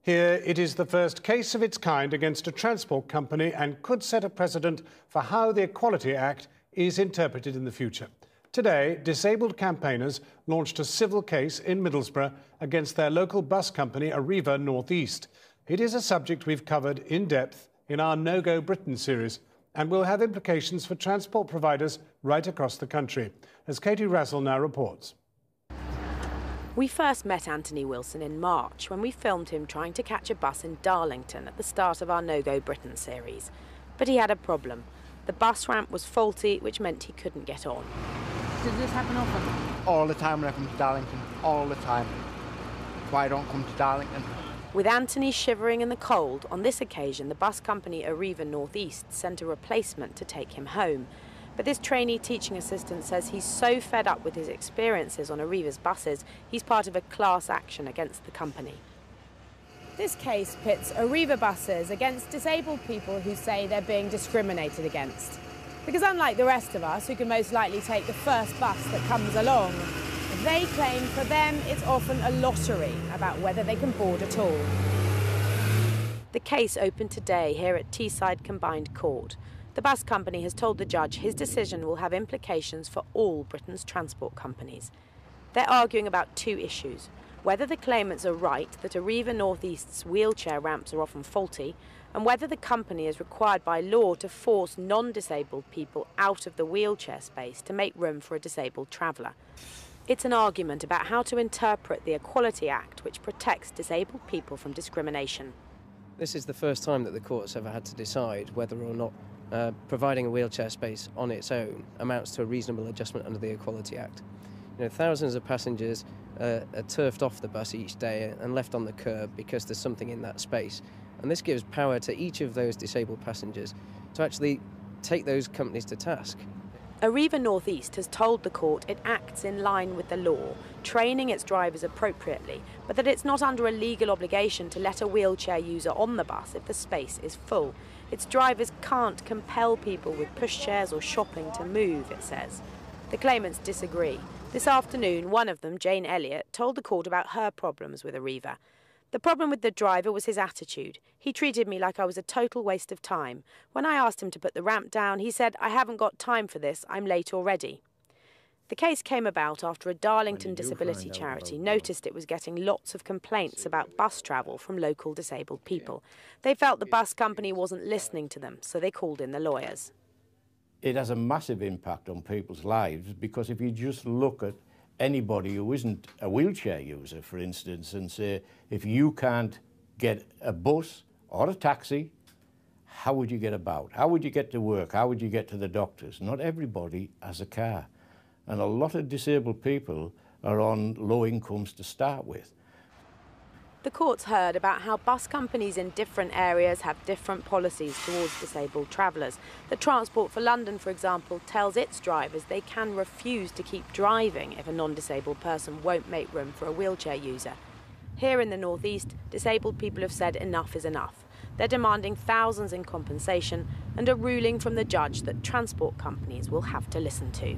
Here, it is the first case of its kind against a transport company and could set a precedent for how the Equality Act is interpreted in the future. Today, disabled campaigners launched a civil case in Middlesbrough against their local bus company, Arriva North East. It is a subject we've covered in depth in our No Go Britain series and will have implications for transport providers right across the country, as Katie Razzle now reports. We first met Anthony Wilson in March when we filmed him trying to catch a bus in Darlington at the start of our No Go Britain series. But he had a problem. The bus ramp was faulty, which meant he couldn't get on. Does this happen often? All the time when I come to Darlington, all the time. That's why I don't come to Darlington. With Anthony shivering in the cold, on this occasion the bus company Arriva North East sent a replacement to take him home. But this trainee teaching assistant says he's so fed up with his experiences on Arriva's buses, he's part of a class action against the company. This case pits Arriva buses against disabled people who say they're being discriminated against. Because unlike the rest of us, who can most likely take the first bus that comes along, they claim for them it's often a lottery about whether they can board at all. The case opened today here at Teesside Combined Court. The bus company has told the judge his decision will have implications for all Britain's transport companies. They're arguing about two issues: whether the claimants are right that Arriva North East's wheelchair ramps are often faulty, and whether the company is required by law to force non-disabled people out of the wheelchair space to make room for a disabled traveller. It's an argument about how to interpret the Equality Act, which protects disabled people from discrimination. This is the first time that the court's ever had to decide whether or not providing a wheelchair space on its own amounts to a reasonable adjustment under the Equality Act. You know, thousands of passengers are turfed off the bus each day and left on the curb because there's something in that space. And this gives power to each of those disabled passengers to actually take those companies to task. Arriva North East has told the court it acts in line with the law, training its drivers appropriately, but that it's not under a legal obligation to let a wheelchair user on the bus if the space is full. Its drivers can't compel people with pushchairs or shopping to move, it says. The claimants disagree. This afternoon, one of them, Jane Elliott, told the court about her problems with Arriva. The problem with the driver was his attitude. He treated me like I was a total waste of time. When I asked him to put the ramp down, he said, "I haven't got time for this, I'm late already." The case came about after a Darlington disability charity noticed it was getting lots of complaints about bus travel from local disabled people. They felt the bus company wasn't listening to them, so they called in the lawyers. It has a massive impact on people's lives, because if you just look at anybody who isn't a wheelchair user, for instance, and say, if you can't get a bus or a taxi, how would you get about? How would you get to work? How would you get to the doctors? Not everybody has a car. And a lot of disabled people are on low incomes to start with. The court's heard about how bus companies in different areas have different policies towards disabled travellers. The Transport for London, for example, tells its drivers they can refuse to keep driving if a non-disabled person won't make room for a wheelchair user. Here in the North East, disabled people have said enough is enough. They're demanding thousands in compensation and a ruling from the judge that transport companies will have to listen to.